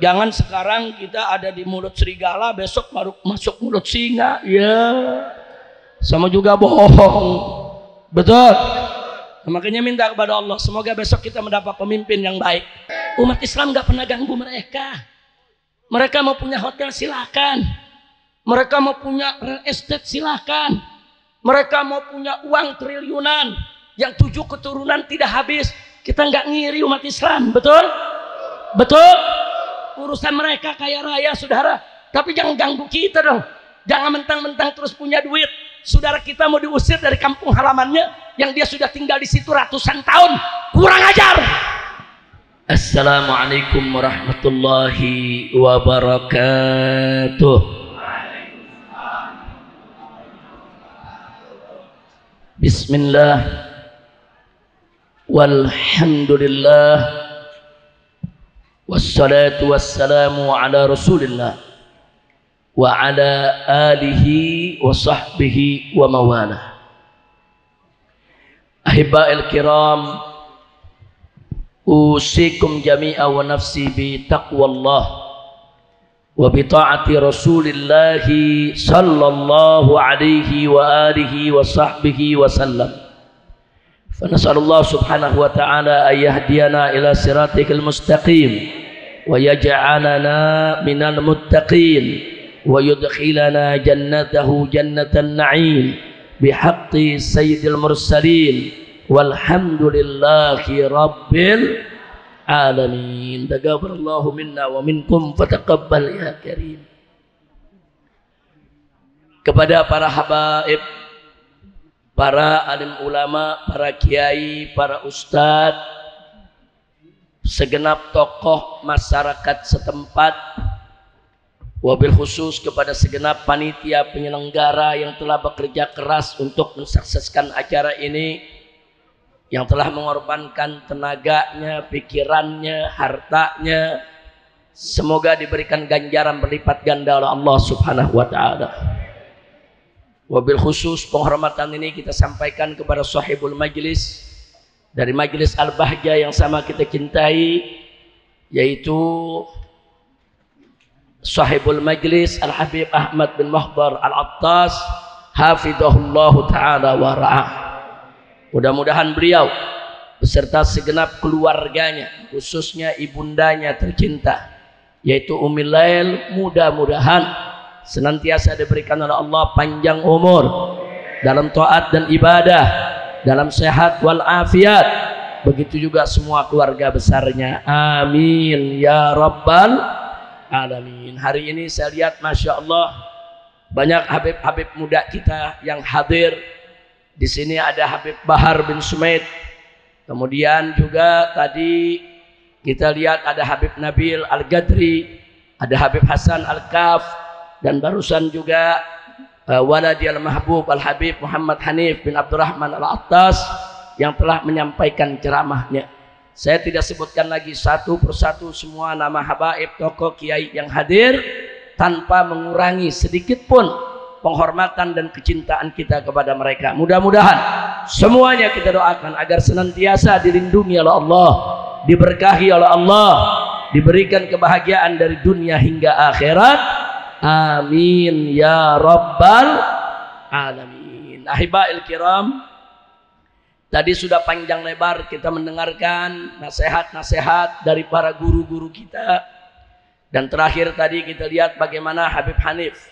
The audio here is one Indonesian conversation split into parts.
Jangan sekarang kita ada di mulut serigala, besok baru masuk mulut singa. Ya, sama juga bohong. Betul. Makanya minta kepada Allah, semoga besok kita mendapat pemimpin yang baik. Umat Islam gak pernah ganggu mereka. Mereka mau punya hotel silakan. Mereka mau punya real estate silakan. Mereka mau punya uang triliunan yang 7 keturunan tidak habis. Kita nggak ngiri umat Islam, betul? Betul? Urusan mereka kaya raya, saudara. Tapi jangan ganggu kita dong. Jangan mentang-mentang terus punya duit. Saudara kita mau diusir dari kampung halamannya yang dia sudah tinggal di situ ratusan tahun. Kurang ajar. Assalamualaikum warahmatullahi wabarakatuh. Bismillah. Walhamdulillah. Wassalatu wassalamu ala rasulillah wa ala alihi wa sahbihi wa mawalah. Ahibba'il kiram, usikum jami'a wa nafsi bi taqwallah wa bi ta'ati rasulillahi sallallahu alaihi wa alihi wa sahbihi wa sallam. Fanas'alullah subhanahu wa ta'ala ayyahdiyana ila siratikal mustaqim wa yaj'alana minal muttaqin wa yudkhilana jannatahu jannatan na'im bihaqqi sayyidil mursalin walhamdulillahi rabbil alamin. Taqabbalallahu minna wa minkum fataqabbal ya karim. Kepada para habaib, para alim ulama, para kiai, para ustadz, segenap tokoh masyarakat setempat, wabil khusus kepada segenap panitia penyelenggara yang telah bekerja keras untuk mensukseskan acara ini, yang telah mengorbankan tenaganya, pikirannya, hartanya. Semoga diberikan ganjaran berlipat ganda oleh Allah subhanahu wa ta'ala. Wabil khusus penghormatan ini kita sampaikan kepada sahibul majlis dari Majlis Al-Bahjah yang sama kita cintai, yaitu sahibul majlis Al-Habib Ahmad bin Mahbar Al-Attas hafidhahullah ta'ala wa ra'ah. Mudah-mudahan beliau beserta segenap keluarganya, khususnya ibundanya tercinta yaitu Ummul Lail, mudah-mudahan senantiasa diberikan oleh Allah panjang umur dalam taat dan ibadah, dalam sehat wal afiat, begitu juga semua keluarga besarnya, amin ya rabbal alamin. Hari ini saya lihat masya Allah banyak habib-habib muda kita yang hadir di sini. Ada Habib Bahar bin Sumaid, kemudian juga tadi kita lihat ada Habib Nabil Al-Gadri, ada Habib Hasan Al-Kaf, dan barusan juga Waladi Al-Mahbub Al-Habib Muhammad Hanif bin Abdurrahman Al-Attas yang telah menyampaikan ceramahnya. Saya tidak sebutkan lagi satu persatu semua nama habaib, tokoh, kiai yang hadir tanpa mengurangi sedikit pun penghormatan dan kecintaan kita kepada mereka. Mudah-mudahan semuanya kita doakan agar senantiasa dilindungi oleh Allah, diberkahi oleh Allah, diberikan kebahagiaan dari dunia hingga akhirat. Amin ya rabbal alamin. Ahiba'il kiram, tadi sudah panjang lebar kita mendengarkan nasihat-nasihat dari para guru-guru kita, dan terakhir tadi kita lihat bagaimana Habib Hanif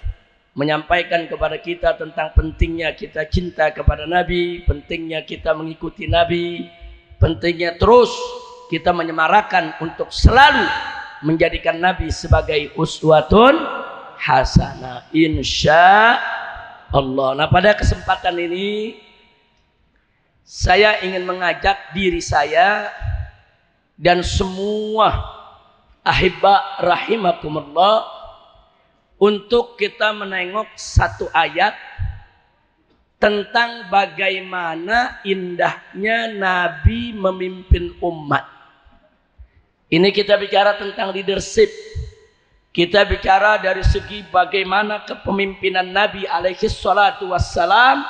menyampaikan kepada kita tentang pentingnya kita cinta kepada Nabi, pentingnya kita mengikuti Nabi, pentingnya terus kita menyemarakan untuk selalu menjadikan Nabi sebagai uswatun hasanah insya Allah. Nah, pada kesempatan ini saya ingin mengajak diri saya dan semua ahibba rahimakumullah untuk kita menengok satu ayat tentang bagaimana indahnya Nabi memimpin umat. Ini kita bicara tentang leadership. Kita bicara dari segi bagaimana kepemimpinan Nabi alaihi salatu wassalam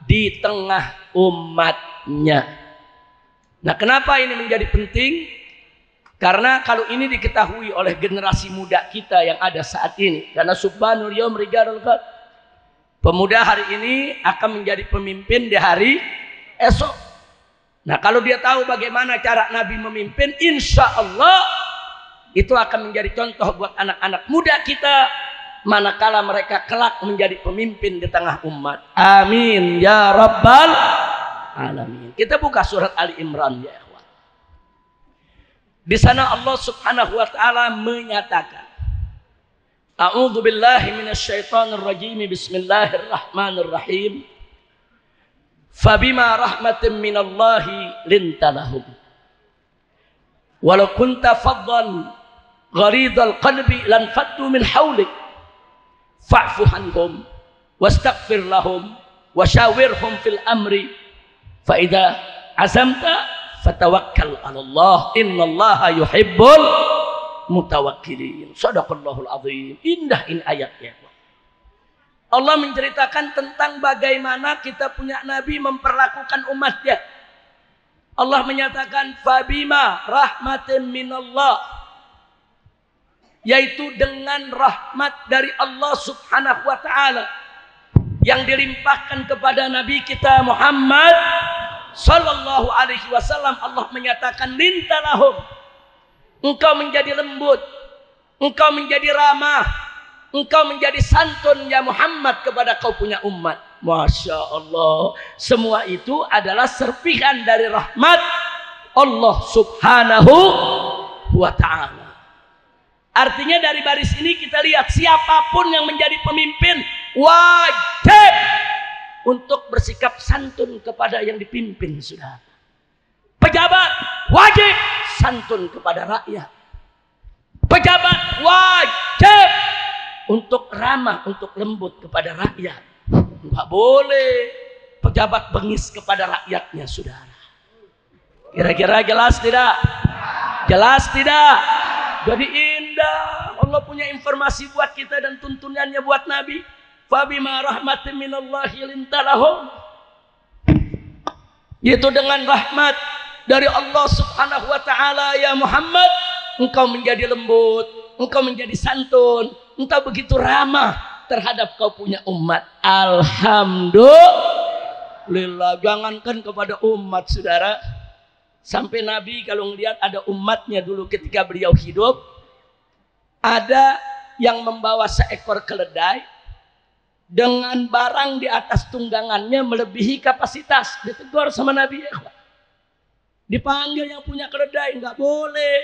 di tengah umatnya. Nah, kenapa ini menjadi penting? Karena kalau ini diketahui oleh generasi muda kita yang ada saat ini, karena subhanul yaum rijalul qad, pemuda hari ini akan menjadi pemimpin di hari esok. Nah, kalau dia tahu bagaimana cara Nabi memimpin, insya Allah itu akan menjadi contoh buat anak-anak muda kita manakala mereka kelak menjadi pemimpin di tengah umat. Amin ya rabbal alamin. Kita buka surat Ali Imran ya. Di sana Allah Subhanahu wa taala menyatakan, A'udzu billahi minasyaitonir rajim. Bismillahirrahmanirrahim. Fabima rahmatin minallahi lintalahum. Walau kunta faddan gharidal qalbi lan faddu min hawlik. Fa'fu anhum wastaghfir lahum washawirhum fil amri. Fa idza azamta fatawakkal 'ala Allah, innallaha yuhibbul mutawakkilin. Shadaqallahul azim. Indah ini ayatnya. Allah menceritakan tentang bagaimana kita punya nabi memperlakukan umatnya. Allah menyatakan fabima rahmatin minallah, yaitu dengan rahmat dari Allah Subhanahu wa taala yang dilimpahkan kepada nabi kita Muhammad sallallahu alaihi wasallam. Allah menyatakan lintalahum, engkau menjadi lembut, engkau menjadi ramah, engkau menjadi santun ya Muhammad kepada kau punya umat. Masya Allah, semua itu adalah serpihan dari rahmat Allah Subhanahu wa ta'ala. Artinya dari baris ini kita lihat siapapun yang menjadi pemimpin wajib untuk bersikap santun kepada yang dipimpin, saudara. Pejabat wajib santun kepada rakyat. Pejabat wajib untuk ramah, untuk lembut kepada rakyat. Enggak boleh pejabat bengis kepada rakyatnya, saudara. Kira-kira jelas tidak? Jelas tidak? Jadi indah. Allah punya informasi buat kita dan tuntunannya buat Nabi. Fabima rahmatin minallahi lintalahum, yaitu dengan rahmat dari Allah Subhanahu wa taala ya Muhammad, engkau menjadi lembut, engkau menjadi santun, engkau begitu ramah terhadap kau punya umat. Alhamdulillah. Jangankan kepada umat, saudara, sampai Nabi kalau melihat ada umatnya dulu ketika beliau hidup, ada yang membawa seekor keledai dengan barang di atas tunggangannya melebihi kapasitas, ditegur sama Nabi. Dipanggil yang punya keledai, nggak boleh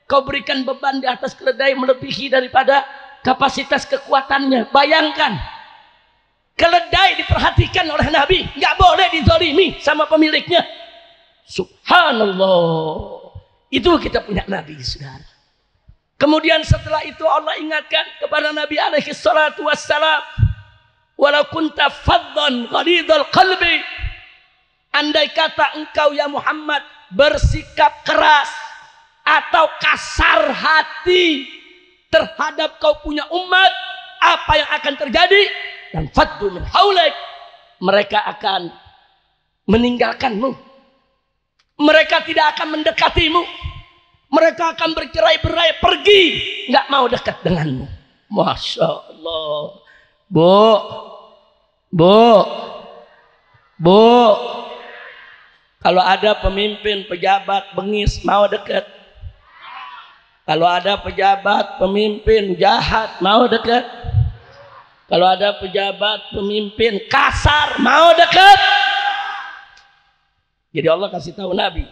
kau berikan beban di atas keledai melebihi daripada kapasitas kekuatannya. Bayangkan, keledai diperhatikan oleh Nabi, nggak boleh dizalimi sama pemiliknya. Subhanallah. Itu kita punya Nabi, saudara. Kemudian setelah itu Allah ingatkan kepada Nabi alaihi salatu wassalam, walau kunta faddan ghalidhal qalbi, andai kata engkau ya Muhammad bersikap keras atau kasar hati terhadap kau punya umat, apa yang akan terjadi? Dan faddu min haulaik, mereka akan meninggalkanmu, mereka tidak akan mendekatimu, mereka akan bercerai-berai, pergi, nggak mau dekat denganmu. Masya Allah. Bu, kalau ada pemimpin pejabat bengis, mau dekat? Kalau ada pejabat pemimpin jahat, mau dekat? Kalau ada pejabat pemimpin kasar, mau dekat? Jadi Allah kasih tahu Nabi,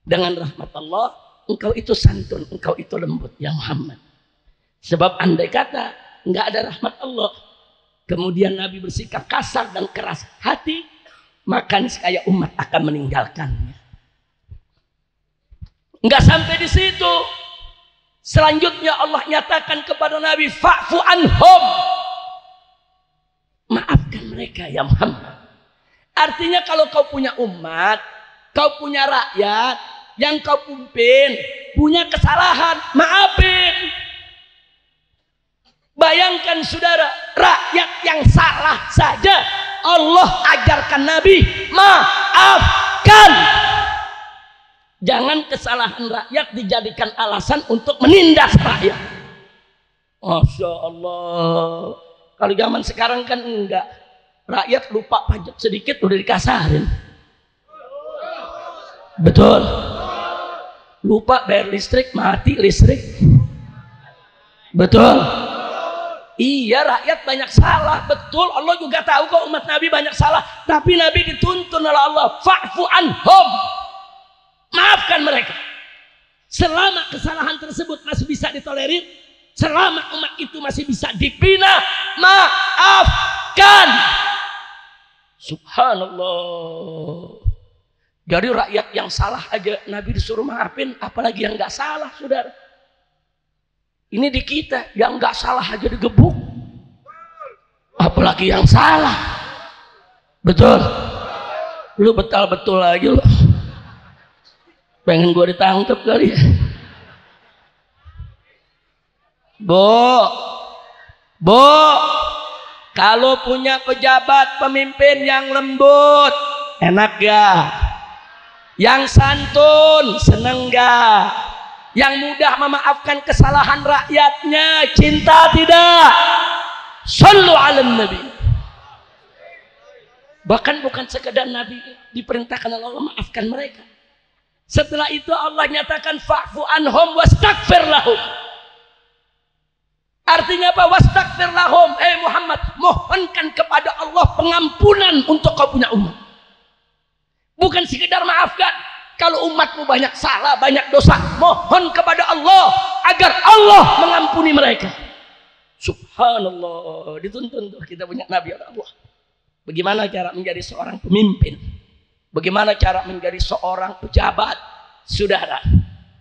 dengan rahmat Allah, engkau itu santun, engkau itu lembut ya Muhammad. Sebab andai kata nggak ada rahmat Allah, kemudian Nabi bersikap kasar dan keras hati, maka niscaya umat akan meninggalkannya. Nggak sampai di situ, selanjutnya Allah nyatakan kepada Nabi, fa'fu anhum, maafkan mereka ya Muhammad. Artinya kalau kau punya umat, kau punya rakyat yang kau pimpin punya kesalahan, maafin. Bayangkan saudara, rakyat yang salah saja Allah ajarkan Nabi maafkan. Jangan kesalahan rakyat dijadikan alasan untuk menindas rakyat. Masya Allah. Kalau zaman sekarang kan enggak. Rakyat lupa pajak sedikit udah dikasarin. Betul. Lupa bayar listrik, mati listrik. Betul. Iya, rakyat banyak salah. Betul, Allah juga tahu kok umat Nabi banyak salah. Tapi Nabi dituntun oleh Allah, fa'fu anhum. Maafkan mereka. Selama kesalahan tersebut masih bisa ditolerir, selama umat itu masih bisa dibina, maafkan. Subhanallah. Jadi rakyat yang salah aja Nabi disuruh maafin, apalagi yang nggak salah, saudara. Ini di kita yang nggak salah aja digebuk, apalagi yang salah. Betul. Lu betul aja lu. Pengen gue ditangkap kali ya. Bu, kalau punya pejabat pemimpin yang lembut, enak gak? Yang santun, seneng gak? Yang mudah memaafkan kesalahan rakyatnya, cinta tidak? Shallu ala nabi. Bahkan bukan sekedar Nabi diperintahkan oleh Allah maafkan mereka. Setelah itu Allah nyatakan fa'fu anhum wastaghfir lahum. Artinya apa? Wastaghfir lahum. Muhammad, mohonkan kepada Allah pengampunan untuk kau punya umat. Bukan sekedar maafkan. Kalau umatmu banyak salah, banyak dosa, mohon kepada Allah agar Allah mengampuni mereka. Subhanallah. Dituntun tuh kita punya Nabi Allah. Bagaimana cara menjadi seorang pemimpin? Bagaimana cara menjadi seorang pejabat? Saudara,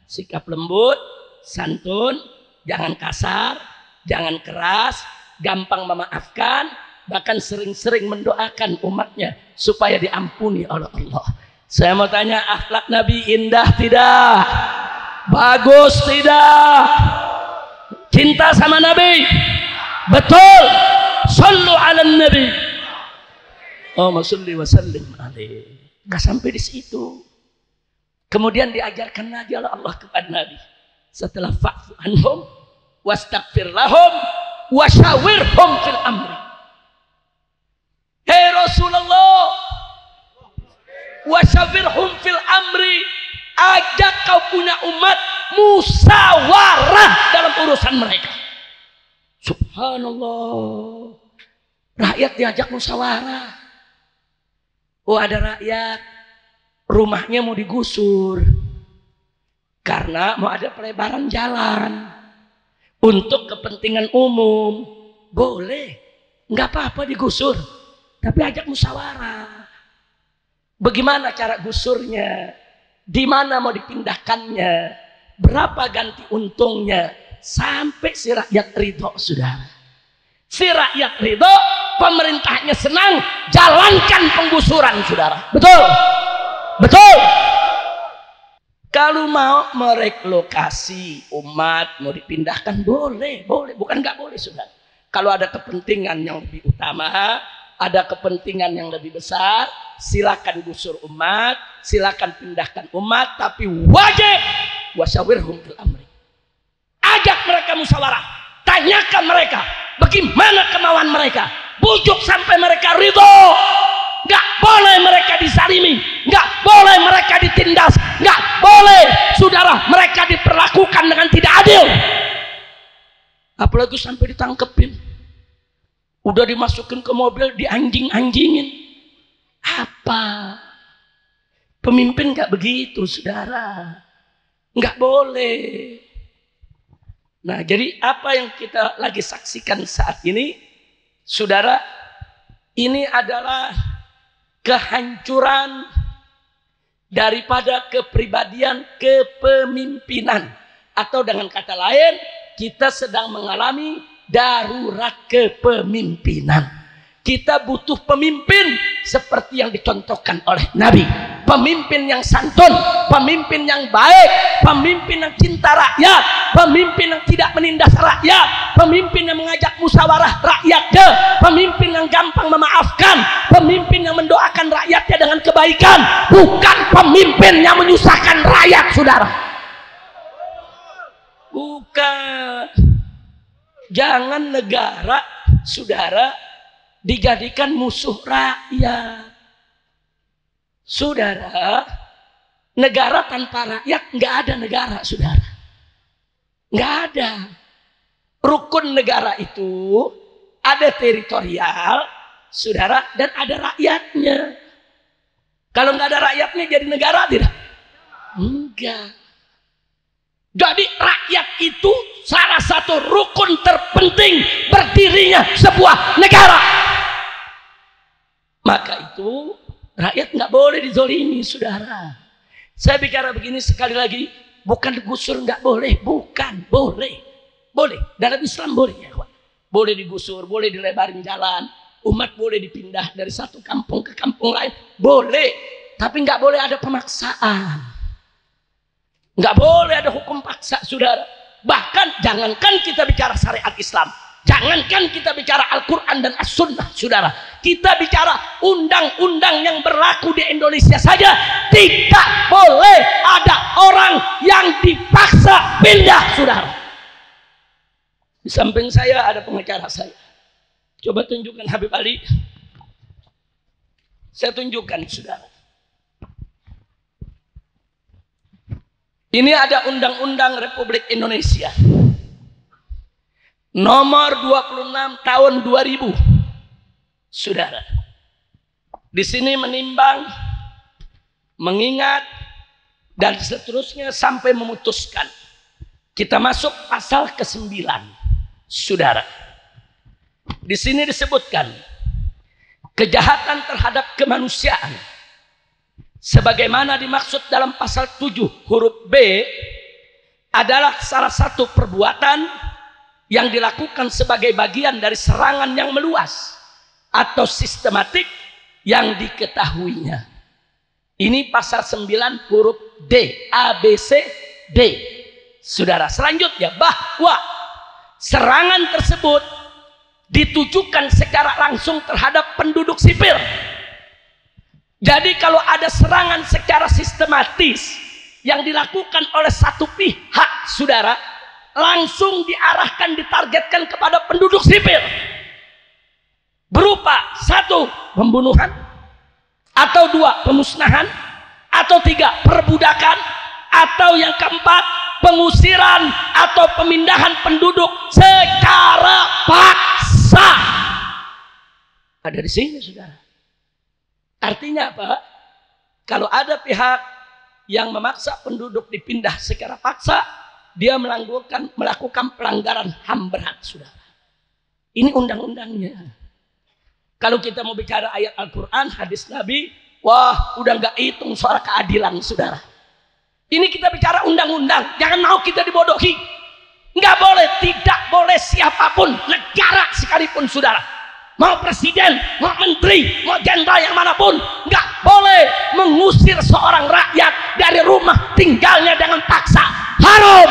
sikap lembut, santun, jangan kasar, jangan keras, gampang memaafkan, bahkan sering-sering mendoakan umatnya supaya diampuni oleh Allah. Saya mau tanya, akhlak Nabi indah tidak? Bagus tidak? Cinta sama Nabi? Betul. Sallu ala Nabi. Allahumma sholli wa sallim alaihi. Gak sampai di situ. Kemudian diajarkan lagi oleh Allah kepada Nabi. Setelah fa'fu anhum wastaghfir lahum wasyawirhum fil amri. Hei Rasulullah, wasyawirhum fil amri, ajak kau punya umat musyawarah dalam urusan mereka. Subhanallah. Rakyat diajak musyawarah. Oh, ada rakyat rumahnya mau digusur karena mau ada pelebaran jalan untuk kepentingan umum. Boleh, nggak apa-apa digusur, tapi ajak musyawarah. Bagaimana cara gusurnya? Di mana mau dipindahkannya? Berapa ganti untungnya? Sampai si rakyat ridho, saudara. Si rakyat ridho, pemerintahnya senang, jalankan penggusuran, saudara. Betul? Betul? Kalau mau merelokasi umat, mau dipindahkan, boleh. Bukan nggak boleh, saudara. Kalau ada kepentingan yang lebih utama, ada kepentingan yang lebih besar, silakan gusur umat, silakan pindahkan umat, tapi wajib wasyawirhum fil amri. Ajak mereka musyawarah, tanyakan mereka bagaimana kemauan mereka, bujuk sampai mereka ridho. Nggak boleh mereka disalimi, nggak boleh mereka ditindas, nggak boleh saudara mereka diperlakukan dengan tidak adil. Apalagi sampai ditangkepin, udah dimasukin ke mobil, dianjing-anjingin. Apa? Pemimpin nggak begitu, saudara. Nggak boleh. Nah, jadi apa yang kita lagi saksikan saat ini, saudara, ini adalah kehancuran daripada kepribadian kepemimpinan. Atau dengan kata lain, kita sedang mengalami darurat kepemimpinan. Kita butuh pemimpin seperti yang dicontohkan oleh Nabi. Pemimpin yang santun, pemimpin yang baik, pemimpin yang cinta rakyat, pemimpin yang tidak menindas rakyat, pemimpin yang mengajak musyawarah rakyatnya, pemimpin yang gampang memaafkan, pemimpin yang mendoakan rakyatnya dengan kebaikan, bukan pemimpin yang menyusahkan rakyat, saudara. Bukan. Jangan negara, saudara, dijadikan musuh rakyat. Saudara, negara tanpa rakyat nggak ada negara, saudara. Nggak ada. Rukun negara itu ada teritorial, saudara, dan ada rakyatnya. Kalau nggak ada rakyatnya jadi negara tidak? Enggak. Jadi rakyat itu salah satu rukun terpenting berdirinya sebuah negara. Maka itu rakyat nggak boleh dizolimi, saudara. Saya bicara begini sekali lagi, bukan digusur nggak boleh, bukan, boleh, boleh. Dalam Islam boleh ya, kawan. Boleh digusur, boleh dilebarin jalan, umat boleh dipindah dari satu kampung ke kampung lain, boleh. Tapi nggak boleh ada pemaksaan, nggak boleh ada hukum paksa, saudara. Bahkan jangankan kita bicara syariat Islam, jangankan kita bicara Al-Quran dan As-Sunnah, saudara. Kita bicara undang-undang yang berlaku di Indonesia saja, tidak boleh ada orang yang dipaksa pindah, saudara. Di samping saya ada pengacara saya. Coba tunjukkan Habib Ali. Saya tunjukkan, saudara. Ini ada Undang-Undang Republik Indonesia nomor 26 tahun 2000, saudara. Di sini menimbang, mengingat, dan seterusnya sampai memutuskan. Kita masuk pasal ke-9, saudara. Di sini disebutkan kejahatan terhadap kemanusiaan sebagaimana dimaksud dalam pasal 7 huruf B adalah salah satu perbuatan yang dilakukan sebagai bagian dari serangan yang meluas atau sistematik yang diketahuinya. Ini pasal 9 huruf D, A, B, C, D. Saudara, selanjutnya bahwa serangan tersebut ditujukan secara langsung terhadap penduduk sipil. Jadi kalau ada serangan secara sistematis yang dilakukan oleh satu pihak, saudara, langsung diarahkan, ditargetkan kepada penduduk sipil. Berupa 1, pembunuhan, atau 2, pemusnahan, atau 3, perbudakan, atau yang keempat, pengusiran atau pemindahan penduduk secara paksa. Ada di sini, saudara. Artinya apa? Kalau ada pihak yang memaksa penduduk dipindah secara paksa, dia melakukan pelanggaran HAM berat, saudara. Ini undang-undangnya. Kalau kita mau bicara ayat Al-Quran, hadis Nabi, wah, udah nggak hitung soal keadilan, saudara. Ini kita bicara undang-undang, jangan mau kita dibodohi. Nggak boleh, tidak boleh siapapun, negara sekalipun, saudara. Mau presiden, mau menteri, mau jenderal yang manapun, nggak boleh mengusir seorang rakyat dari rumah tinggalnya dengan paksa. Haram.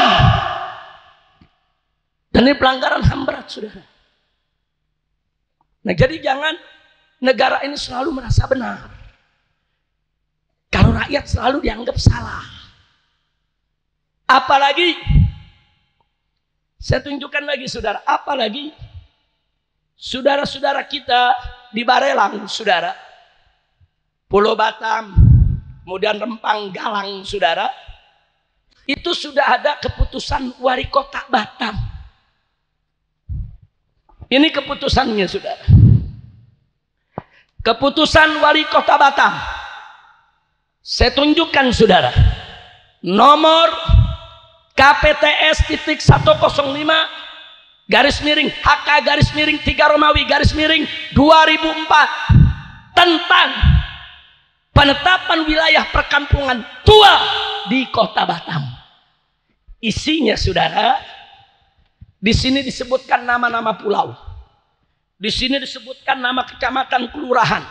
Dan ini pelanggaran HAM berat, saudara. Nah, jadi jangan negara ini selalu merasa benar kalau rakyat selalu dianggap salah. Apalagi, saya tunjukkan lagi, saudara, apalagi saudara-saudara kita di Barelang, saudara, Pulau Batam, kemudian Rempang, Galang, saudara, itu sudah ada keputusan wali kota Batam. Ini keputusannya, saudara. Keputusan wali kota Batam. Saya tunjukkan, saudara. Nomor KPTS titik 105 garis miring HK garis miring 3 Romawi garis miring 2004 tentang penetapan wilayah perkampungan tua di kota Batam. Isinya, saudara, di sini disebutkan nama-nama pulau. Di sini disebutkan nama kecamatan, kelurahan.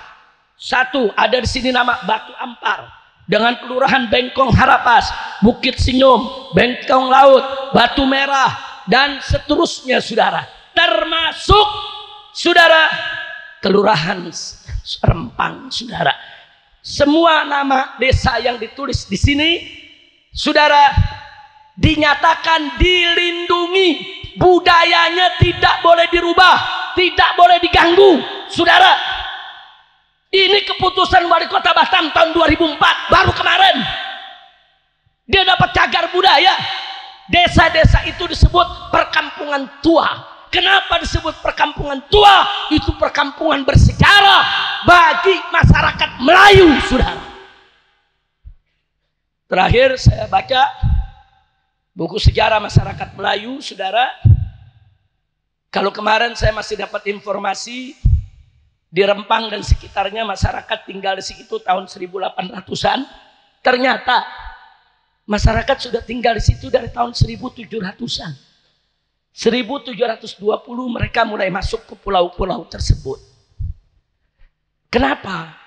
Satu, ada di sini nama Batu Ampar dengan kelurahan Bengkong Harapas, Bukit Sinyum, Bengkong Laut, Batu Merah, dan seterusnya, saudara. Termasuk, saudara, kelurahan Rempang, saudara. Semua nama desa yang ditulis di sini, saudara, dinyatakan dilindungi, budayanya tidak boleh dirubah, tidak boleh diganggu, saudara. Ini keputusan Wali Kota Batam tahun 2004, baru kemarin. Dia dapat cagar budaya. Desa-desa itu disebut perkampungan tua. Kenapa disebut perkampungan tua? Itu perkampungan bersejarah bagi masyarakat Melayu, saudara. Terakhir saya baca buku sejarah masyarakat Melayu, saudara. Kalau kemarin saya masih dapat informasi di Rempang dan sekitarnya masyarakat tinggal di situ tahun 1800-an. Ternyata masyarakat sudah tinggal di situ dari tahun 1700-an. 1720 mereka mulai masuk ke pulau-pulau tersebut. Kenapa?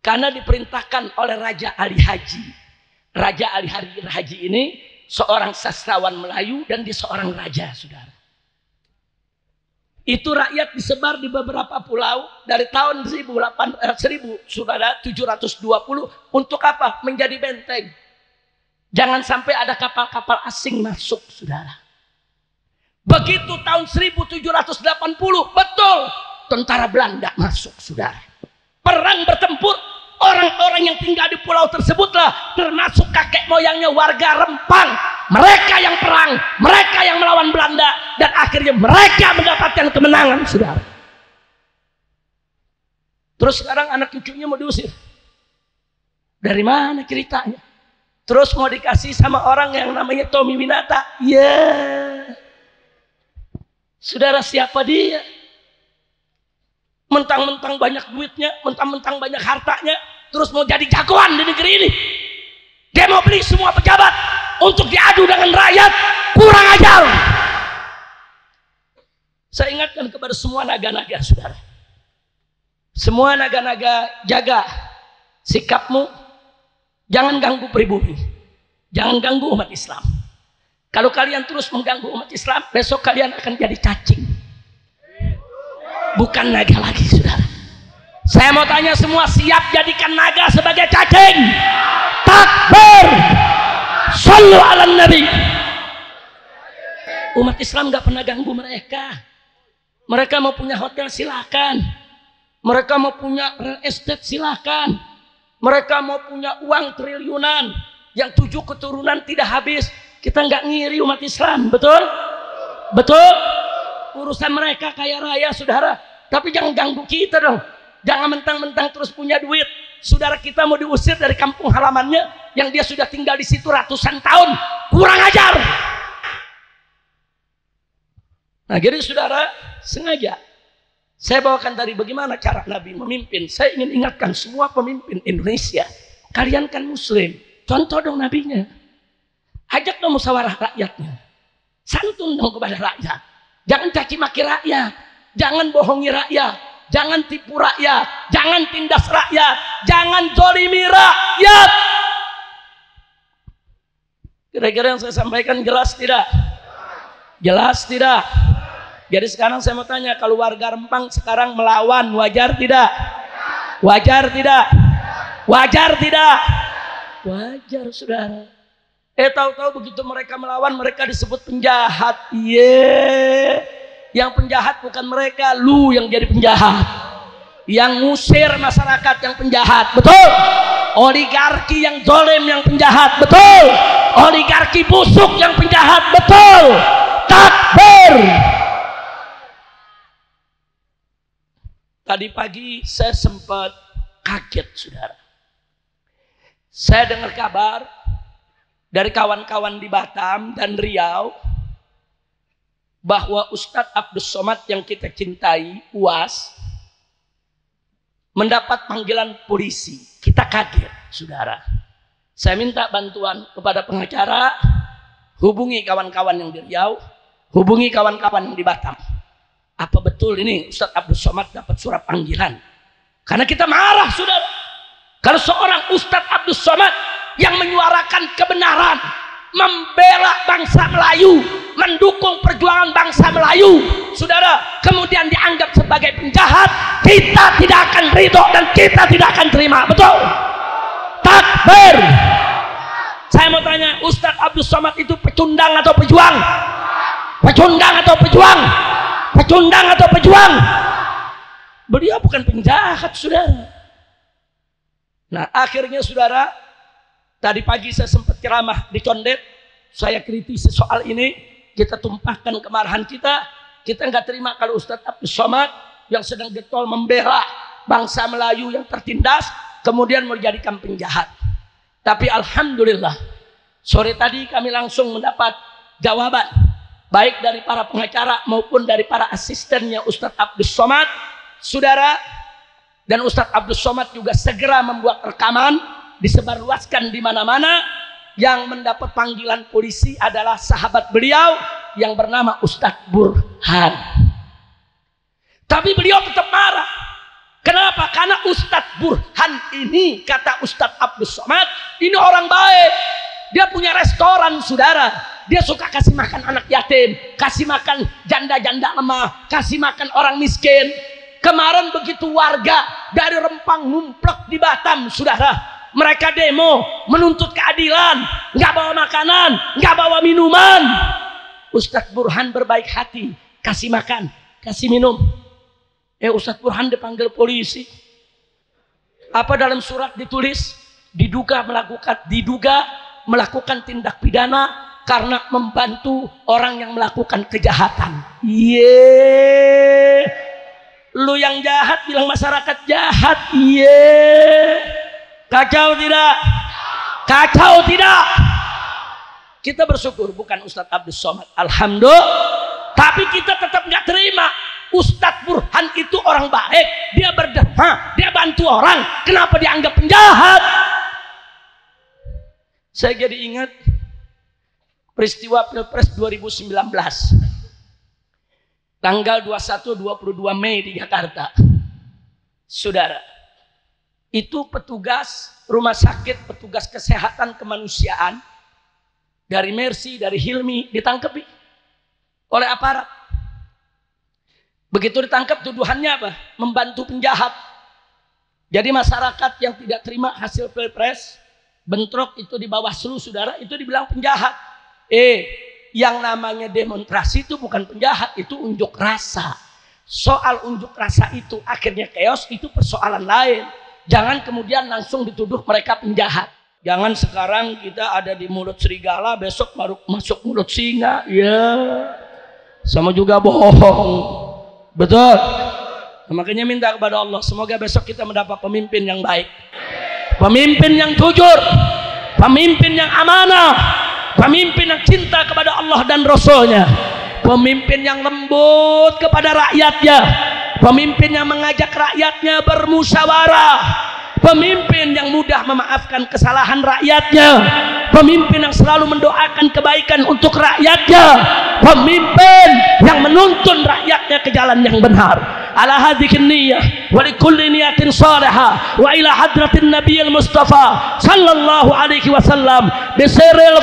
Karena diperintahkan oleh Raja Ali Haji. Raja Ali Haji ini seorang sastrawan Melayu dan dia seorang raja, saudara. Itu rakyat disebar di beberapa pulau dari tahun 1720 untuk apa? Menjadi benteng. Jangan sampai ada kapal-kapal asing masuk, saudara. Begitu tahun 1780, betul, tentara Belanda masuk, saudara. Perang bertempur, orang-orang yang tinggal di pulau tersebutlah termasuk kakek moyangnya warga Rempang. Mereka yang perang, mereka yang melawan Belanda, dan akhirnya mereka mendapatkan kemenangan, saudara. Terus sekarang anak cucunya mau diusir. Dari mana ceritanya? Terus mau dikasih sama orang yang namanya Tommy Winata. Saudara, siapa dia? Mentang-mentang banyak duitnya, mentang-mentang banyak hartanya, terus mau jadi jagoan di negeri ini. Dia mau beli semua pejabat untuk diadu dengan rakyat. Kurang ajar. Saya ingatkan kepada semua naga-naga, saudara. Semua naga-naga, jaga sikapmu. Jangan ganggu pribumi. Jangan ganggu umat Islam. Kalau kalian terus mengganggu umat Islam, besok kalian akan jadi cacing. Bukan naga lagi, saudara. Saya mau tanya semua, siap jadikan naga sebagai cacing? Takbir. Shallu ala Nabi. Umat Islam gak pernah ganggu mereka. Mereka mau punya hotel silakan. Mereka mau punya real estate silakan. Mereka mau punya uang triliunan yang 7 keturunan tidak habis. Kita nggak ngiri umat Islam, betul? Betul? Urusan mereka kaya raya, saudara. Tapi jangan ganggu kita dong. Jangan mentang-mentang terus punya duit. Saudara kita mau diusir dari kampung halamannya yang dia sudah tinggal di situ ratusan tahun. Kurang ajar. Nah, jadi saudara, sengaja saya bawakan tadi bagaimana cara Nabi memimpin. Saya ingin ingatkan semua pemimpin Indonesia. Kalian kan muslim. Contoh dong nabinya. Ajak dong musyawarah rakyatnya. Santun dong kepada rakyat. Jangan caci maki rakyat. Jangan bohongi rakyat. Jangan tipu rakyat. Jangan tindas rakyat. Jangan zalimi rakyat. Kira-kira yang saya sampaikan jelas tidak? Jelas tidak? Jadi sekarang saya mau tanya, kalau warga Rempang sekarang melawan, wajar tidak? Wajar tidak? Wajar tidak? Wajar, saudara. Tahu-tahu begitu mereka melawan, mereka disebut penjahat. Yang penjahat bukan mereka, lu yang jadi penjahat. Yang ngusir masyarakat yang penjahat, betul? Oligarki yang zalim yang penjahat, betul? Oligarki busuk yang penjahat, betul? Takbir. Tadi pagi saya sempat kaget, saudara. Saya dengar kabar dari kawan-kawan di Batam dan Riau bahwa Ustadz Abdus Somad yang kita cintai, UAS, mendapat panggilan polisi. Kita kaget, saudara. Saya minta bantuan kepada pengacara, hubungi kawan-kawan yang di Riau, hubungi kawan-kawan yang di Batam. Apa betul ini Ustadz Abdul Somad dapat surat panggilan? Karena kita marah, saudara. Kalau seorang Ustadz Abdul Somad yang menyuarakan kebenaran, membela bangsa Melayu, mendukung perjuangan bangsa Melayu, saudara, kemudian dianggap sebagai penjahat, kita tidak akan ridho dan kita tidak akan terima. Betul? Takbir. Saya mau tanya, Ustadz Abdul Somad itu pecundang atau pejuang? Pecundang atau pejuang? Pecundang atau pejuang? Beliau bukan penjahat, saudara. Nah, akhirnya saudara, tadi pagi saya sempat ceramah di Condet, saya kritisi soal ini, kita tumpahkan kemarahan kita. Kita nggak terima kalau Ustadz Abdul Somad yang sedang getol membela bangsa Melayu yang tertindas, kemudian mau dijadikan penjahat. Tapi alhamdulillah, sore tadi kami langsung mendapat jawaban, baik dari para pengacara maupun dari para asistennya Ustadz Abdul Somad, saudara. Dan Ustadz Abdul Somad juga segera membuat rekaman, disebarluaskan di mana-mana. Yang mendapat panggilan polisi adalah sahabat beliau yang bernama Ustadz Burhan. Tapi beliau tetap marah. Kenapa? Karena Ustadz Burhan ini, kata Ustadz Abdul Somad, ini orang baik. Dia punya restoran, saudara. Dia suka kasih makan anak yatim, kasih makan janda-janda lemah, kasih makan orang miskin. Kemarin begitu warga dari Rempang numplek di Batam, saudara, mereka demo menuntut keadilan, nggak bawa makanan, nggak bawa minuman. Ustadz Burhan berbaik hati, kasih makan, kasih minum. Ustadz Burhan dipanggil polisi. Apa dalam surat ditulis? Diduga melakukan tindak pidana karena membantu orang yang melakukan kejahatan. Lu yang jahat bilang masyarakat jahat. Kacau tidak? Kacau tidak? Kita bersyukur bukan Ustadz Abdul Somad, alhamdulillah. Tapi kita tetap nggak terima. Ustadz Burhan itu orang baik, dia berderma, dia bantu orang, kenapa dianggap penjahat? Saya jadi ingat peristiwa Pilpres 2019. Tanggal 21-22 Mei di Jakarta, saudara, itu petugas rumah sakit, petugas kesehatan kemanusiaan dari Mercy, dari Hilmi ditangkapi oleh aparat. Begitu ditangkap, tuduhannya apa? Membantu penjahat. Jadi masyarakat yang tidak terima hasil Pilpres, bentrok itu di Bawaslu, saudara, itu dibilang penjahat. Yang namanya demonstrasi itu bukan penjahat, itu unjuk rasa. Soal unjuk rasa itu akhirnya chaos, itu persoalan lain. Jangan kemudian langsung dituduh mereka penjahat. Jangan sekarang kita ada di mulut serigala, besok baru masuk mulut singa. Sama juga bohong. Betul? Makanya minta kepada Allah, semoga besok kita mendapat pemimpin yang baik, pemimpin yang jujur, pemimpin yang amanah, pemimpin yang cinta kepada Allah dan Rasulnya, pemimpin yang lembut kepada rakyatnya, pemimpin yang mengajak rakyatnya bermusyawarah, pemimpin yang mudah memaafkan kesalahan rakyatnya, pemimpin yang selalu mendoakan kebaikan untuk rakyatnya, pemimpin yang menuntun rakyatnya ke jalan yang benar. Ala hadhihi niyyah wa likulli niyatin salihah wa ila hadratin nabiyil mustafa sallallahu alaihi wasallam bisiril